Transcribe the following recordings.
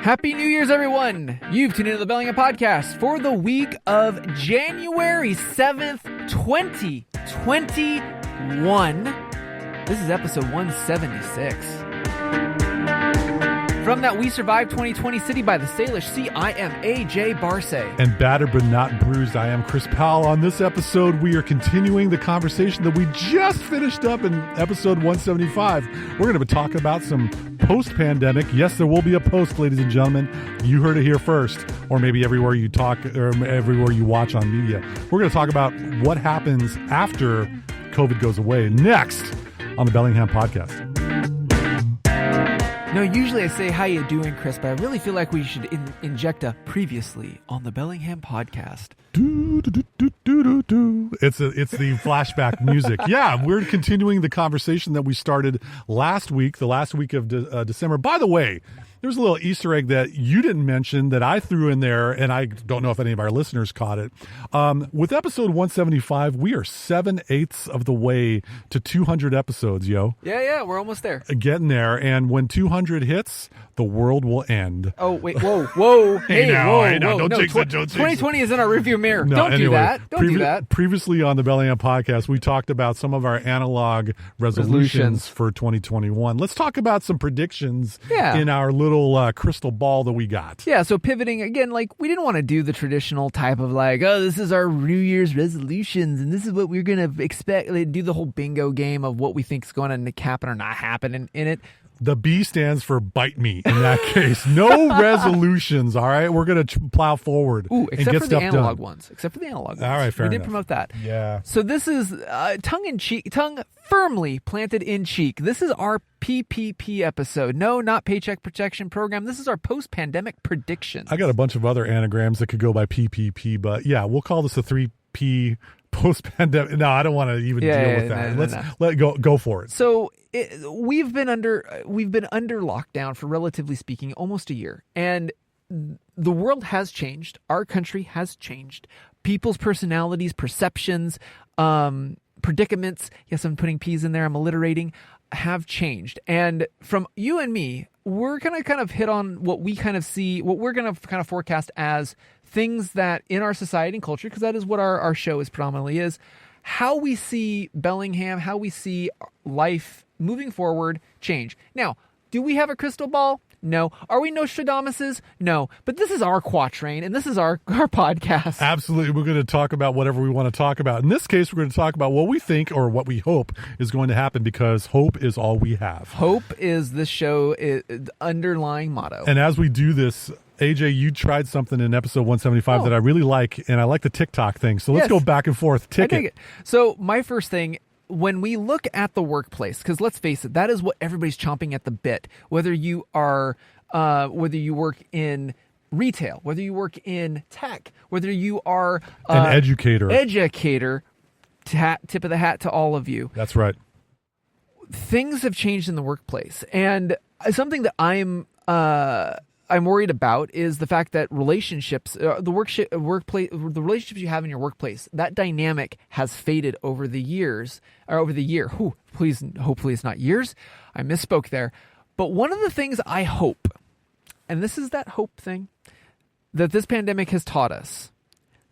Happy New Year's, everyone! You've tuned into the Bellingham Podcast for the week of January 7th, 2021. This is episode 176. From that We Survived 2020 City by the Salish Sea, I am AJ Barce. And battered but not bruised, I am Chris Powell. On this episode, we are continuing the conversation that we just finished up in episode 175. We're going to be talking about some post-pandemic. Yes, there will be a post, ladies and gentlemen. You heard it here first, or maybe everywhere you talk or everywhere you watch on media. We're going to talk about what happens after COVID goes away next on the Bellingham Podcast. No, usually I say, how you doing, Chris? But I really feel like we should inject a previously on the Bellingham Podcast. It's the flashback music. Yeah, we're continuing the conversation that we started last week, the last week of December. By the way, there's a little Easter egg that you didn't mention that I threw in there, and I don't know if any of our listeners caught it. With episode 175, we are 7/8 of the way to 200 episodes, yo. Yeah, we're almost there. Getting there, and when 200 hits, the world will end. Oh, wait, whoa. Hey, whoa. Don't no, jinx it, don't jinx it. 2020 is in our rearview mirror. No, Don't anyway, do that. Don't do that. Previously on the Bellingham Podcast, we talked about some of our analog resolutions for 2021. Let's talk about some predictions in our little crystal ball that we got. Yeah, so pivoting again, like we didn't want to do the traditional type of like, oh, this is our New Year's resolutions and this is what we're going to expect. Do the whole bingo game of what we think is going to happen or not happen in it. The B stands for bite me in that case. No resolutions, all right? We're going to plow forward and get stuff done. Except for the analog ones. All right, fair enough. We did promote that. Yeah. So this is tongue firmly planted in cheek. This is our PPP episode. No, not Paycheck Protection Program. This is our post-pandemic predictions. I got a bunch of other anagrams that could go by PPP, but yeah, we'll call this a 3P post-pandemic. No, I don't want to even deal with that. Let's go for it. So we've been under lockdown for, relatively speaking, almost a year, and the world has changed. Our country has changed. People's personalities, perceptions, predicaments. Yes, I'm putting P's in there. I'm alliterating. Have changed, and from you and me, we're gonna kind of hit on what we kind of see, what we're gonna kind of forecast as things that in our society and culture, because that is what our show is predominantly is, how we see Bellingham, how we see life moving forward change. Now, do we have a crystal ball? No. Are we Nostradamuses? No. But this is our quatrain, and this is our podcast. Absolutely. We're going to talk about whatever we want to talk about. In this case, we're going to talk about what we think or what we hope is going to happen, because hope is all we have. Hope is this show underlying motto. And as we do this, AJ, you tried something in episode 175 that I really like, and I like the TikTok thing. So let's go back and forth. I dig it. So my first thing, when we look at the workplace, because let's face it, that is what everybody's chomping at the bit. Whether you are, whether you work in retail, whether you work in tech, whether you are an educator, tip of the hat to all of you. That's right. Things have changed in the workplace, and something that I'm worried about is the fact that relationships, the relationships you have in your workplace, that dynamic has faded over the years, or over the year. Hopefully it's not years. I misspoke there. But one of the things I hope, and this is that hope thing, that this pandemic has taught us,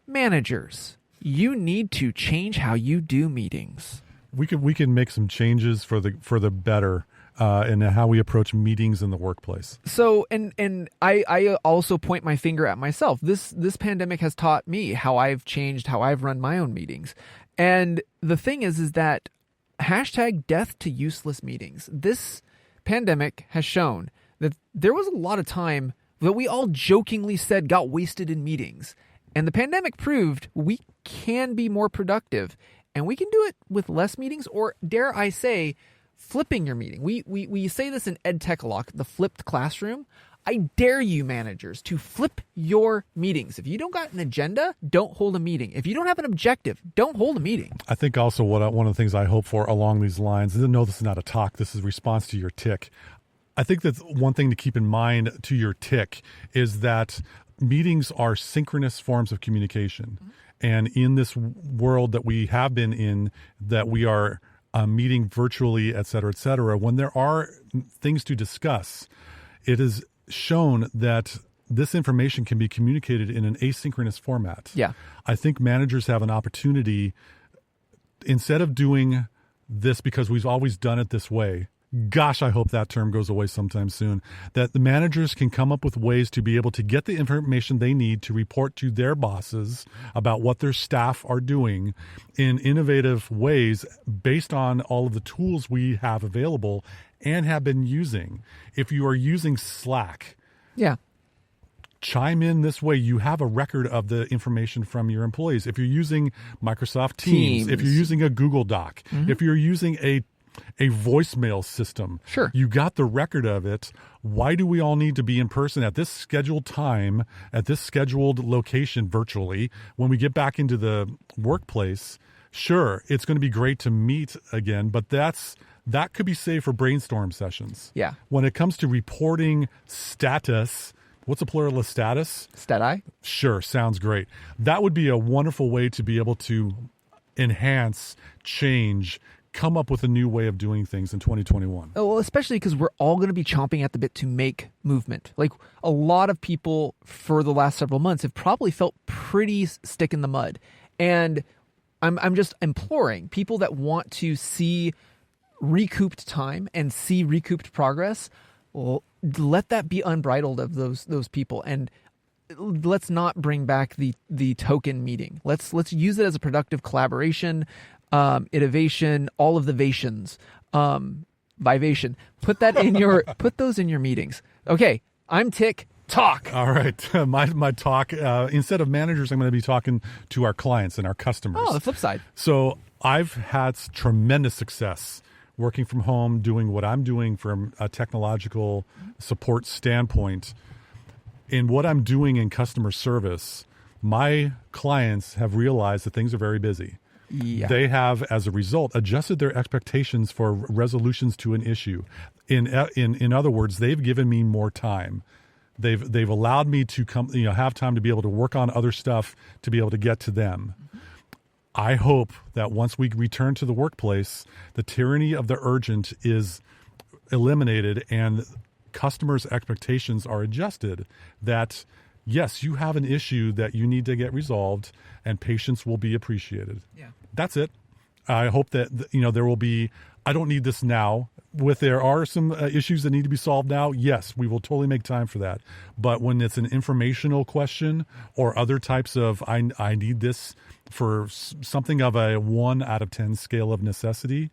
managers, you need to change how you do meetings. We can make some changes for the better. And how we approach meetings in the workplace. So, and I also point my finger at myself. This pandemic has taught me how I've changed, how I've run my own meetings. And the thing is that #death to useless meetings. This pandemic has shown that there was a lot of time that we all jokingly said got wasted in meetings. And the pandemic proved we can be more productive, and we can do it with less meetings, or dare I say, flipping your meeting. We say this in EdTech Lock, the flipped classroom. I dare you, managers, to flip your meetings. If you don't got an agenda, don't hold a meeting. If you don't have an objective, don't hold a meeting. I think also one of the things I hope for along these lines, no, this is not a talk, this is response to your tick. I think that's one thing to keep in mind to your tick is that meetings are synchronous forms of communication. Mm-hmm. And in this world that we have been in, that we are meeting virtually, et cetera, when there are things to discuss, it is shown that this information can be communicated in an asynchronous format. Yeah. I think managers have an opportunity, instead of doing this because we've always done it this way, gosh, I hope that term goes away sometime soon, that the managers can come up with ways to be able to get the information they need to report to their bosses about what their staff are doing in innovative ways based on all of the tools we have available and have been using. If you are using Slack, Yeah. chime in this way. You have a record of the information from your employees. If you're using Microsoft Teams. If you're using a Google Doc, if you're using a voicemail system, Sure. you got the record of it. Why do we all need to be in person at this scheduled time, at this scheduled location virtually? When we get back into the workplace, sure, it's going to be great to meet again, but that could be saved for brainstorm sessions. Yeah. When it comes to reporting status, what's a plural of status? Stat-I? Sure, sounds great. That would be a wonderful way to be able to enhance, change, come up with a new way of doing things in 2021. Oh, well, especially because we're all going to be chomping at the bit to make movement. Like, a lot of people for the last several months have probably felt pretty stick in the mud. And I'm just imploring people that want to see recouped time and see recouped progress, well, let that be unbridled of those people. And let's not bring back the token meeting. Let's use it as a productive collaboration, innovation, all of the vations, vivation. Put those in your meetings. Okay, I'm Tick. Talk. All right. My talk, instead of managers, I'm going to be talking to our clients and our customers. Oh, the flip side. So I've had tremendous success working from home, doing what I'm doing from a technological support standpoint. In what I'm doing in customer service, my clients have realized that things are very busy. Yeah. They have, as a result, adjusted their expectations for resolutions to an issue. In other words, they've given me more time. They've allowed me to have time to be able to work on other stuff to be able to get to them. I hope that once we return to the workplace, the tyranny of the urgent is eliminated and customers' expectations are adjusted. That yes, you have an issue that you need to get resolved, and patience will be appreciated. Yeah. That's it. I hope that there will be. I don't need this now. There are some issues that need to be solved now. Yes, we will totally make time for that. But when it's an informational question or other types of, I need this for something of a 1 out of 10 scale of necessity,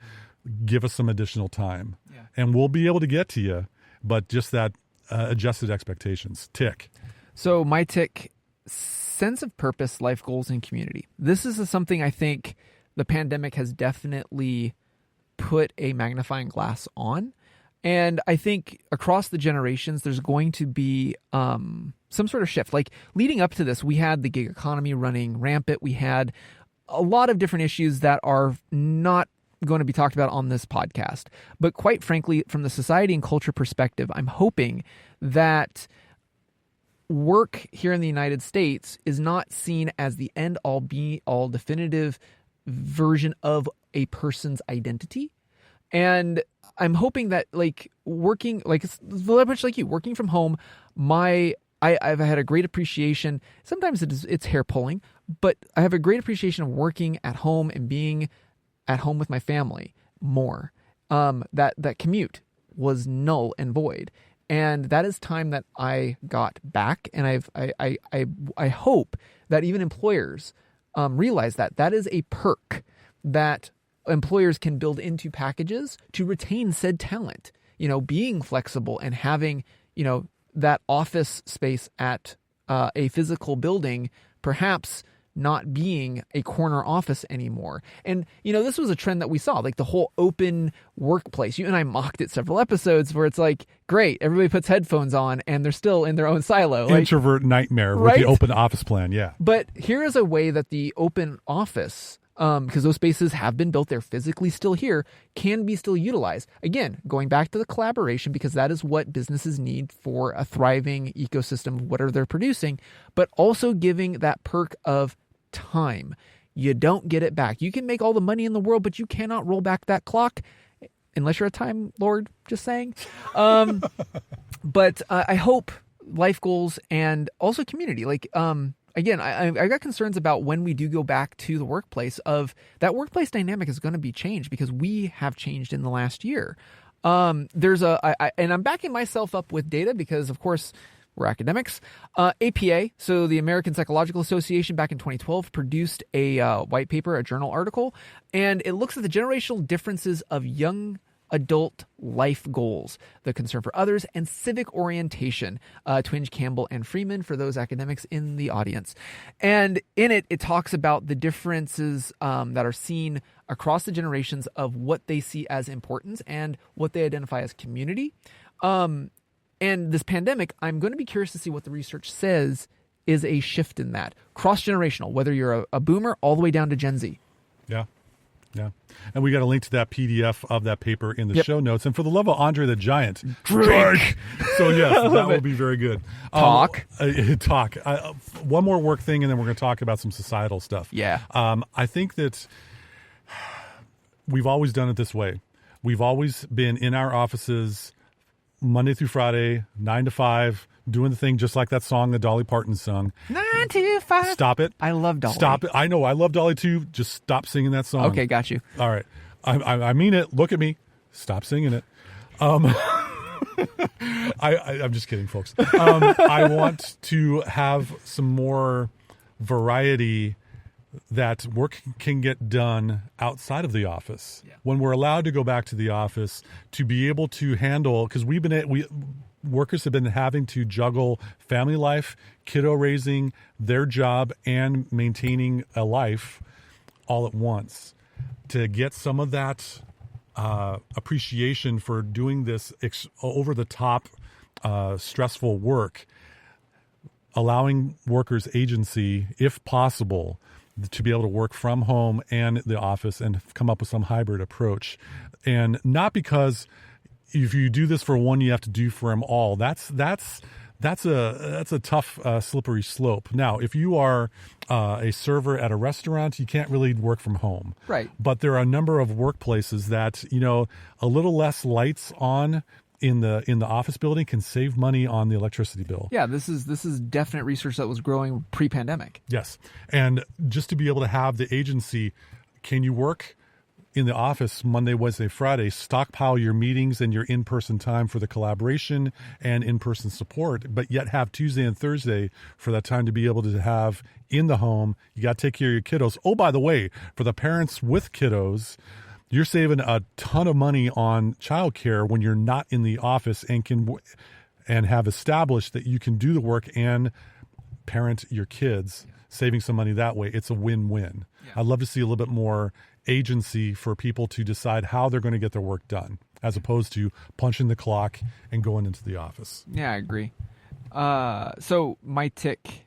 give us some additional time. Yeah. And we'll be able to get to you, but just that adjusted expectations. Tick. So my tick, sense of purpose, life goals, and community. This is something I think the pandemic has definitely put a magnifying glass on. And I think across the generations, there's going to be some sort of shift. Like leading up to this, we had the gig economy running rampant. We had a lot of different issues that are not going to be talked about on this podcast. But quite frankly, from the society and culture perspective, I'm hoping that work here in the United States is not seen as the end all be all definitive version of a person's identity. And I'm hoping that working much like you, working from home, I've had a great appreciation. Sometimes it's hair pulling, but I have a great appreciation of working at home and being at home with my family more. That commute was null and void. And that is time that I got back. And I hope that even employers realize that is a perk that employers can build into packages to retain said talent. Being flexible and having, that office space at a physical building, perhaps not being a corner office anymore. And, this was a trend that we saw, like the whole open workplace. You and I mocked it several episodes where it's like, great, everybody puts headphones on and they're still in their own silo. Introvert nightmare with the open office plan, yeah. But here is a way that the open office, because those spaces have been built, they're physically still here, can be still utilized. Again, going back to the collaboration, because that is what businesses need for a thriving ecosystem of whatever they're producing, but also giving that perk of time. You don't get it back. You can make all the money in the world, but you cannot roll back that clock. unless you're a Time Lord, just saying. But I hope life goals and also community. Like, again, I got concerns about when we do go back to the workplace of that workplace dynamic is going to be changed because we have changed in the last year. And I'm backing myself up with data because, of course, we're academics. APA, so the American Psychological Association, back in 2012, produced a white paper, a journal article, and it looks at the generational differences of young adult life goals, the concern for others, and civic orientation. Twenge, Campbell, and Freeman, for those academics in the audience. And in it, it talks about the differences that are seen across the generations of what they see as importance and what they identify as community. And this pandemic, I'm going to be curious to see what the research says is a shift in that. Cross-generational, whether you're a boomer all the way down to Gen Z. Yeah. Yeah. And we got a link to that PDF of that paper in the show notes. And for the love of Andre the Giant, drink. So, yes, that will be very good. Talk. One more work thing, and then we're going to talk about some societal stuff. Yeah. I think that we've always done it this way. We've always been in our offices Monday through Friday, 9 to 5, doing the thing just like that song that Dolly Parton sung. 9 to 5. Stop it. I love Dolly. Stop it. I know. I love Dolly too. Just stop singing that song. Okay, got you. All right. I mean it. Look at me. Stop singing it. I'm just kidding, folks. I want to have some more variety that work can get done outside of the office. Yeah. When we're allowed to go back to the office, to be able to handle, because workers have been having to juggle family life, kiddo raising, their job, and maintaining a life all at once. To get some of that appreciation for doing this over-the-top stressful work, allowing workers agency, if possible, to be able to work from home and the office and come up with some hybrid approach. And not because if you do this for one, you have to do for them all. That's a tough, slippery slope. Now, if you are a server at a restaurant, you can't really work from home. Right. But there are a number of workplaces that, a little less lights on in the office building can save money on the electricity bill. Yeah, this is definite research that was growing pre-pandemic. Yes. And just to be able to have the agency, can you work in the office Monday, Wednesday, Friday, stockpile your meetings and your in-person time for the collaboration and in-person support, but yet have Tuesday and Thursday for that time to be able to have in the home. You got to take care of your kiddos. Oh, by the way, for the parents with kiddos, you're saving a ton of money on childcare when you're not in the office and have established that you can do the work and parent your kids, saving some money that way. It's a win-win. Yeah. I'd love to see a little bit more agency for people to decide how they're going to get their work done, as opposed to punching the clock and going into the office. Yeah, I agree. So my tick,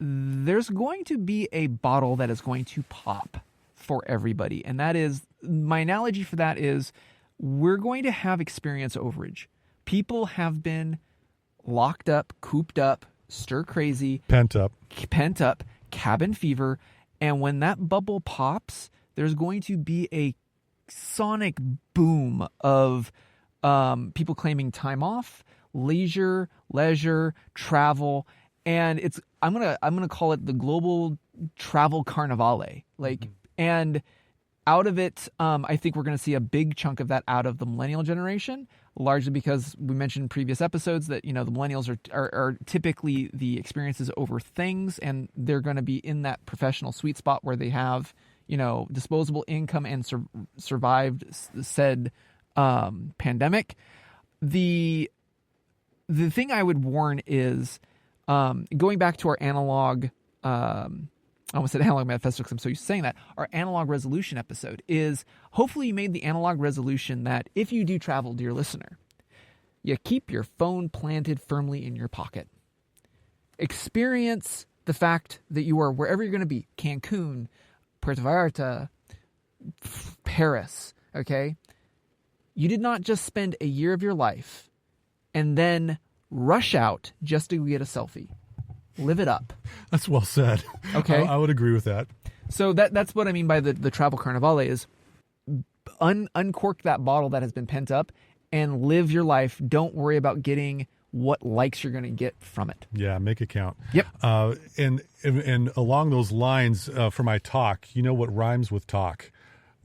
there's going to be a bottle that is going to pop for everybody. And that is, my analogy for that is, we're going to have experience overage. People have been locked up, cooped up, stir crazy, pent up, cabin fever. And when that bubble pops, there's going to be a sonic boom of people claiming time off, leisure, travel, and I'm gonna call it the global travel carnivale. And out of it, I think we're going to see a big chunk of that out of the millennial generation, largely because we mentioned in previous episodes that, the millennials are typically the experiences over things, and they're going to be in that professional sweet spot where they have, disposable income and survived said pandemic. The thing I would warn is going back to our analog I almost said analog manifesto because I'm so used to saying that. Our analog resolution episode is, hopefully you made the analog resolution that if you do travel, dear listener, you keep your phone planted firmly in your pocket. Experience the fact that you are wherever you're going to be, Cancun, Puerto Vallarta, Paris, okay? You did not just spend a year of your life and then rush out just to get a selfie. Live it up. That's well said. Okay. I would agree with that. So that's what I mean by the travel carnivale is uncork that bottle that has been pent up and live your life. Don't worry about getting what likes you're going to get from it. Yeah, make it count. Yep. And along those lines, for my talk, you know what rhymes with talk?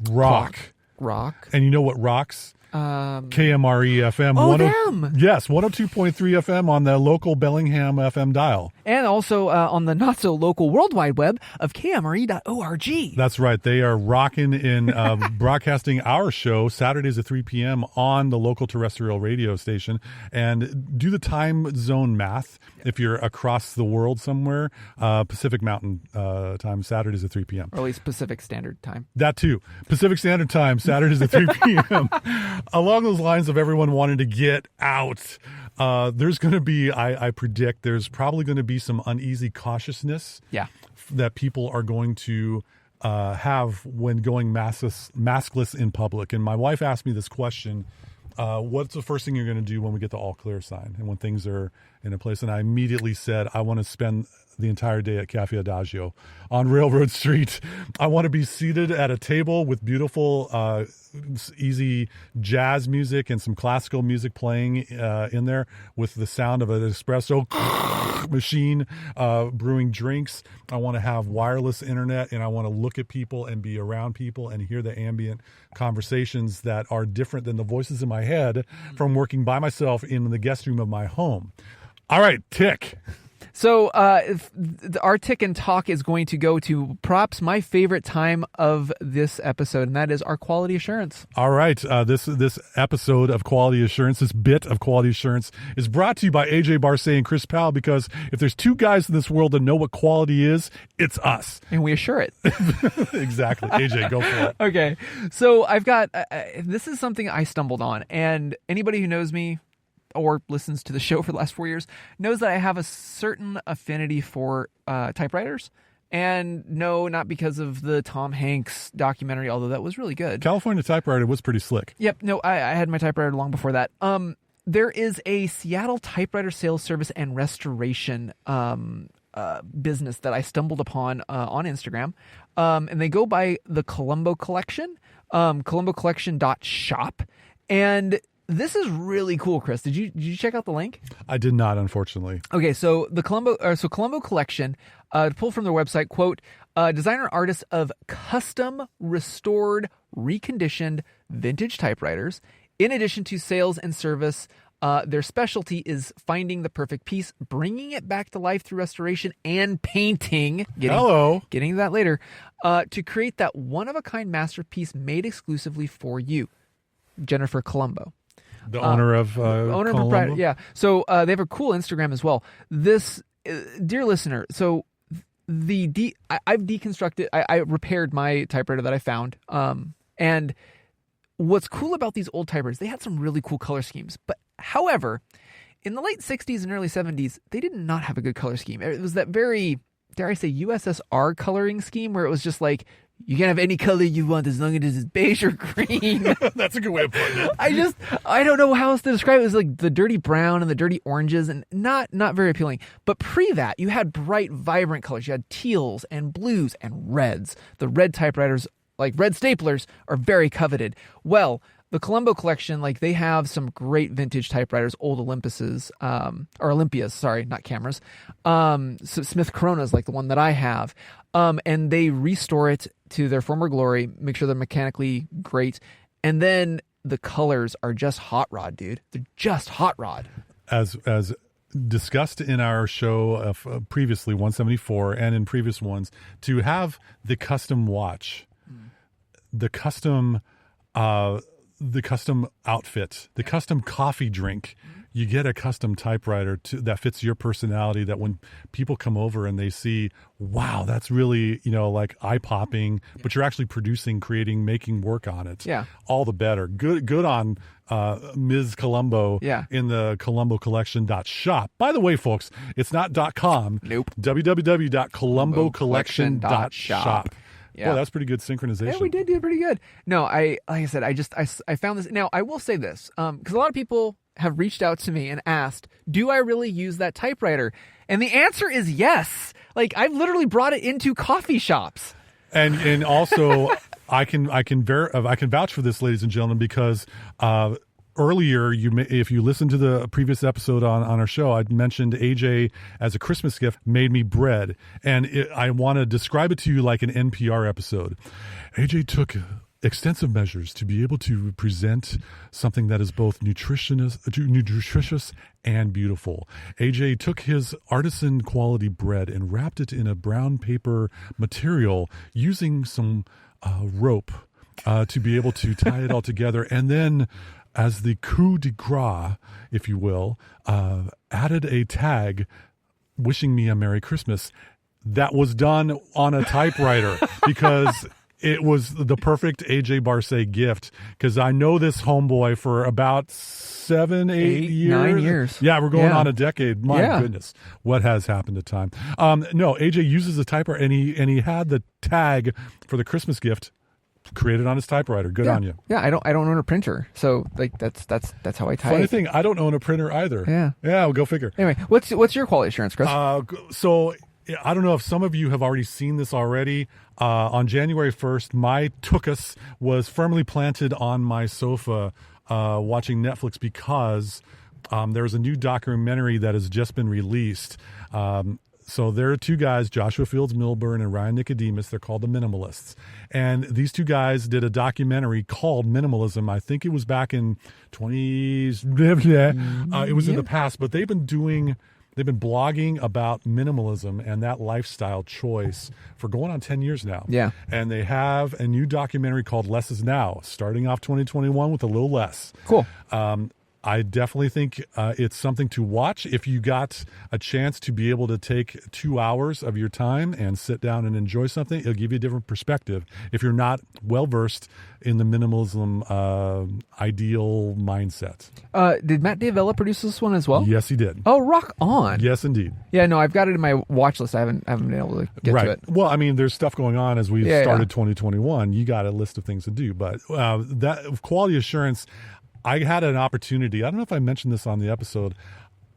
Rock. Rock. And you know what rocks? KMRE FM. Oh, them. Yes, 102.3 FM on the local Bellingham FM dial. And also on the not-so-local World Wide Web of KMRE.org. That's right. They are rocking in broadcasting our show Saturdays at 3 p.m. on the local terrestrial radio station. And do the time zone math. If you're across the world somewhere, Pacific Mountain time, Saturdays at 3 p.m. Or at least Pacific Standard Time. That too. Pacific Standard Time, Saturdays at 3 p.m. Along those lines of everyone wanting to get out, there's going to be, I predict, there's probably going to be some uneasy cautiousness that people are going to have when going maskless in public. And my wife asked me this question, what's the first thing you're going to do when we get the all clear sign and when things are in a place? And I immediately said, I want to spend the entire day at Cafe Adagio on Railroad Street. I want to be seated at a table with beautiful, easy jazz music and some classical music playing in there with the sound of an espresso machine brewing drinks. I want to have wireless internet, and I want to look at people and be around people and hear the ambient conversations that are different than the voices in my head from working by myself in the guest room of my home. All right, tick. So our tick and talk is going to go to props my favorite time of this episode, and that is our quality assurance. All right. This episode of Quality Assurance, this bit of Quality Assurance, is brought to you by AJ Barcet and Chris Powell, because if there's two guys in this world that know what quality is, it's us. And we assure it. Exactly. AJ, go for it. Okay. So I've got, this is something I stumbled on, and anybody who knows me or listens to the show for the last 4 years knows that I have a certain affinity for typewriters. And no, not because of the Tom Hanks documentary, although that was really good. California typewriter was pretty slick. Yep. No, I had my typewriter long before that. There is a Seattle typewriter sales service and restoration business that I stumbled upon on Instagram. And they go by the Columbo Collection, columbocollection.shop. And this is really cool, Chris. Did you check out the link? I did not, unfortunately. Okay, so the Columbo Collection, to pull from their website, quote, designer and artists of custom, restored, reconditioned vintage typewriters. In addition to sales and service, their specialty is finding the perfect piece, bringing it back to life through restoration and painting. Getting to that later. To create that one-of-a-kind masterpiece made exclusively for you. Jennifer Columbo. The owner of owner and proprietor, yeah. So they have a cool Instagram as well. This, dear listener, so I've deconstructed, I repaired my typewriter that I found. And what's cool about these old typewriters, they had some really cool color schemes. But however, in the late 60s and early 70s, they did not have a good color scheme. It was that very, dare I say, USSR coloring scheme where it was just like, you can have any color you want as long as it's beige or green. That's a good way of putting it. I don't know how else to describe it. It was like the dirty brown and the dirty oranges and not very appealing. But pre that, you had bright, vibrant colors. You had teals and blues and reds. The red typewriters, like red staplers, are very coveted. Well, the Columbo Collection, like they have some great vintage typewriters, old Olympias, sorry, not cameras. So Smith Coronas, like the one that I have. And they restore it to their former glory, make sure they're mechanically great. And then the colors are just hot rod, dude. They're just hot rod. As discussed in our show of previously, 174, and in previous ones, to have the custom watch, the custom outfit, the custom coffee drink, you get a custom typewriter that fits your personality, that when people come over and they see, wow, that's really, like eye-popping, but you're actually producing, creating, making work on it. Yeah. All the better. Good on Ms. Columbo in the columbocollection.shop. By the way, folks, it's not .com. Nope. www.columbocollection.shop. Yeah. Boy, that's pretty good synchronization. Yeah, we did do pretty good. No, like I said, I found this. Now, I will say this, because a lot of people have reached out to me and asked, do I really use that typewriter? And the answer is yes. Like, I've literally brought it into coffee shops. And also, I can vouch for this, ladies and gentlemen, because earlier, if you listen to the previous episode on our show, I mentioned AJ as a Christmas gift made me bread, and I want to describe it to you like an NPR episode. AJ took extensive measures to be able to present something that is both nutritious and beautiful. AJ took his artisan quality bread and wrapped it in a brown paper material using some rope to be able to tie it all together, and then as the coup de grace, if you will, added a tag wishing me a Merry Christmas that was done on a typewriter because it was the perfect AJ Barce gift, because I know this homeboy for about 7, 8 years. 9 years. Yeah, we're going on a decade. My goodness, what has happened to time? No, AJ uses a typewriter, and he had the tag for the Christmas gift created on his typewriter. Good on you. Yeah, I don't own a printer, so like that's how I type. Funny thing, I don't own a printer either. Yeah, well, go figure. Anyway, what's your quality assurance, Chris? So I don't know if some of you have already seen this already. On January 1st, my tuchus was firmly planted on my sofa watching Netflix because there's a new documentary that has just been released. So there are two guys, Joshua Fields Milburn and Ryan Nicodemus. They're called the Minimalists. And these two guys did a documentary called Minimalism. I think it was back in 20s. It was in the past, but they've been blogging about minimalism and that lifestyle choice for going on 10 years now. Yeah. And they have a new documentary called Less Is Now, starting off 2021 with a little less. Cool. I definitely think it's something to watch. If you got a chance to be able to take 2 hours of your time and sit down and enjoy something, it'll give you a different perspective if you're not well-versed in the minimalism ideal mindset. Did Matt D'Avella produce this one as well? Yes, he did. Oh, rock on. Yes, indeed. Yeah, no, I've got it in my watch list. I haven't been able to get to it. Well, I mean, there's stuff going on as we've started 2021. You got a list of things to do. But that quality assurance, I had an opportunity. I don't know if I mentioned this on the episode.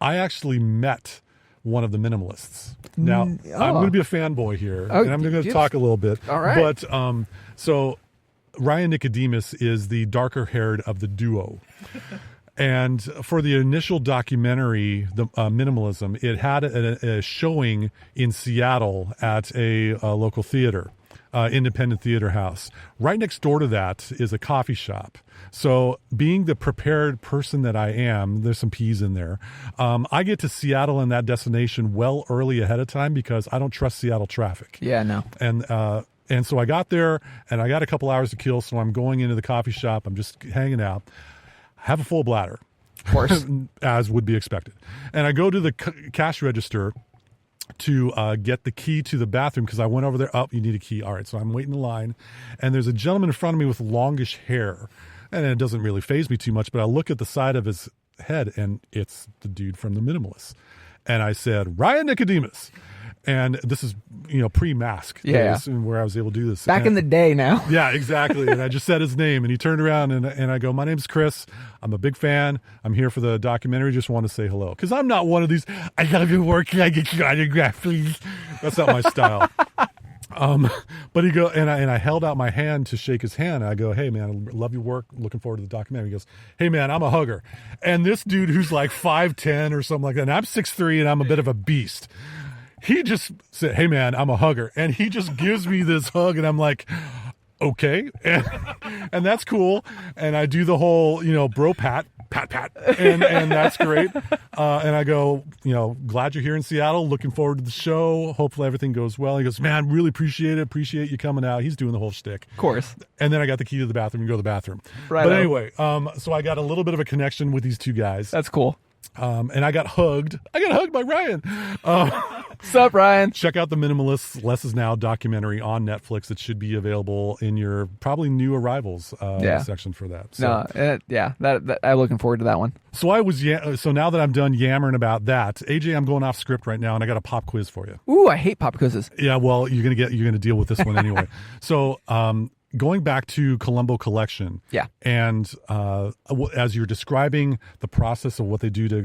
I actually met one of the minimalists. Now, I'm going to be a fanboy here, and I'm going to talk a little bit. All right. But so Ryan Nicodemus is the darker haired of the duo. And for the initial documentary, the Minimalism, it had a showing in Seattle at a local theater. Independent theater house. Right next door to that is a coffee shop. So being the prepared person that I am, there's some peas in there. I get to Seattle and that destination well early ahead of time because I don't trust Seattle traffic. Yeah, no. And so I got there and I got a couple hours to kill. So I'm going into the coffee shop. I'm just hanging out. Have a full bladder. Of course. As would be expected. And I go to the cash register to get the key to the bathroom because I went over there. Oh, you need a key. All right. So I'm waiting in line. And there's a gentleman in front of me with longish hair. And it doesn't really faze me too much, but I look at the side of his head and it's the dude from the Minimalists. And I said, Ryan Nicodemus. And this is, pre-mask days where I was able to do this. Back in the day now. Yeah, exactly. And I just said his name and he turned around and I go, my name's Chris. I'm a big fan. I'm here for the documentary. Just want to say hello. Because I'm not one of these, I love your work. Can I get your autograph, please? That's not my style. But he go and I held out my hand to shake his hand. And I go, hey man, I love your work. Looking forward to the documentary. He goes, hey man, I'm a hugger. And this dude who's like 5'10" or something like that, and I'm 6'3" and I'm a bit of a beast. He just said, hey man, I'm a hugger. And he just gives me this hug and I'm like, okay. And that's cool. And I do the whole, bro pat. And that's great. And I go, glad you're here in Seattle. Looking forward to the show. Hopefully everything goes well. He goes, man, really appreciate it. Appreciate you coming out. He's doing the whole shtick. Of course. And then I got the key to the bathroom and go to the bathroom. Right. But anyway, so I got a little bit of a connection with these two guys. That's cool. And I got hugged. I got hugged by Ryan. What's up, Ryan? Check out the Minimalist Less Is Now documentary on Netflix. It should be available in your probably new arrivals section for that. So, that I'm looking forward to that one. So so now that I'm done yammering about that, AJ, I'm going off script right now, and I got a pop quiz for you. Ooh, I hate pop quizzes. Yeah, well, you're gonna deal with this one anyway. So, going back to Columbo Collection, Yeah. and as you're describing the process of what they do to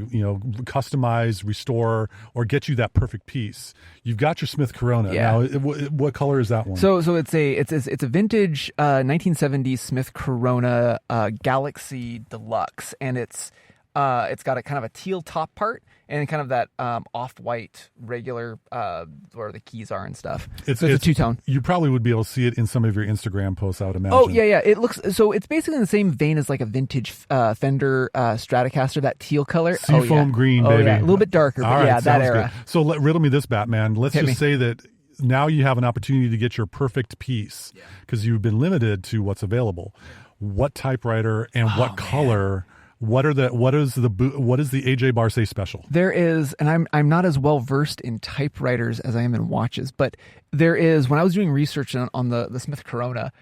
customize, restore, or get you that perfect piece, you've got your Smith Corona. Yeah. Now, what color is that one? So it's a vintage 1970s Smith Corona Galaxy Deluxe, and it's got a kind of a teal top part and kind of that off-white regular where the keys are and stuff. It's a two-tone. You probably would be able to see it in some of your Instagram posts, I would imagine. Oh, yeah. It looks so. It's basically in the same vein as like a vintage Fender Stratocaster, that teal color. Seafoam green, baby. Yeah. A little bit darker, but right, that era. Good. So riddle me this, Batman. Let's just say that now you have an opportunity to get your perfect piece because you've been limited to what's available. What typewriter and what color? What is the AJ Barce special? There is, and I'm not as well versed in typewriters as I am in watches, but there is. When I was doing research on the Smith Corona,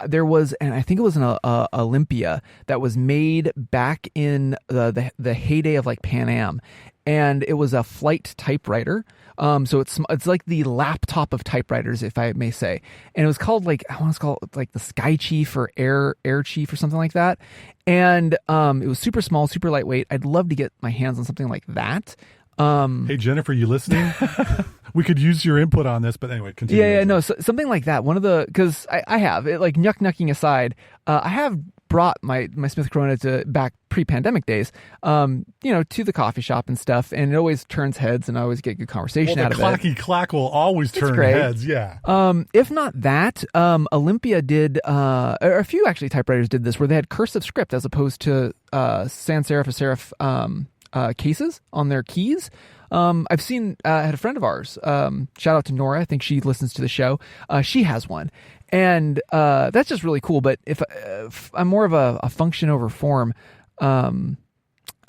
there was, and I think it was an Olympia that was made back in the heyday of like Pan Am, and it was a flight typewriter. So it's like the laptop of typewriters, if I may say. And it was called I want to call it like the Sky Chief or Air Chief or something like that. And it was super small, super lightweight. I'd love to get my hands on something like that. Hey, Jennifer, you listening? We could use your input on this, but anyway, continue. Yeah, no, so, something like that. Because I have, like knucking aside, I have brought my Smith Corona to back pre-pandemic days, to the coffee shop and stuff, and it always turns heads, and I always get good conversation out of it. The clacky clack will always turn heads, yeah. If not that, Olympia did, or a few actually typewriters did this, where they had cursive script as opposed to sans serif or serif cases on their keys. I've seen, I had a friend of ours, shout out to Nora, I think she listens to the show. She has one. And that's just really cool. But if I'm more of a function over form, I'd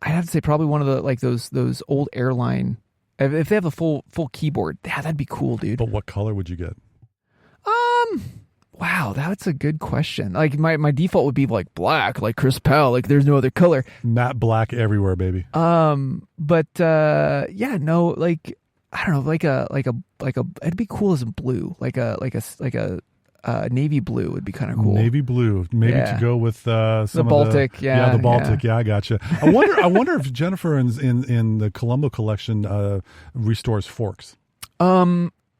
have to say probably one of the those old airline. If they have a full keyboard, that'd be cool, dude. But what color would you get? Wow, that's a good question. Like my default would be like black, like Chris Powell. Like there's no other color. Matte black everywhere, baby. But yeah, no, like I don't know, like a it'd be cool as a blue, like a navy blue would be kind of cool. Navy blue, maybe to go with some the Baltic. The Baltic. Yeah, I gotcha. I wonder if Jennifer in the Columbo Collection restores forks.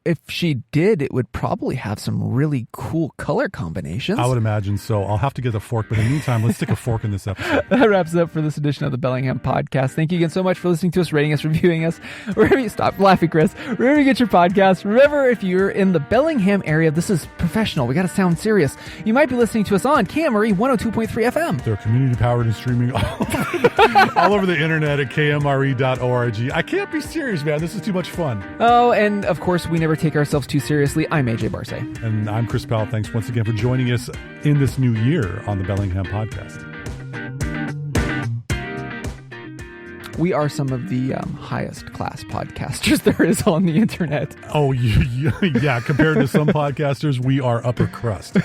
If she did, it would probably have some really cool color combinations. I would imagine so. I'll have to get a fork, but in the meantime, let's stick a fork in this episode. That wraps it up for this edition of the Bellingham Podcast. Thank you again so much for listening to us, rating us, reviewing us. Wherever you stop laughing, Chris. Wherever you get your podcast. Remember, if you're in the Bellingham area, this is professional. We got to sound serious. You might be listening to us on KMRE 102.3 FM. They're community powered and streaming all over the internet at kmre.org. I can't be serious, man. This is too much fun. Oh, and of course, we never take ourselves too seriously. I'm AJ Barce. And I'm Chris Powell. Thanks once again for joining us in this new year on the Bellingham Podcast. We are some of the highest class podcasters there is on the internet. Oh, yeah. Compared to some podcasters, we are upper crust.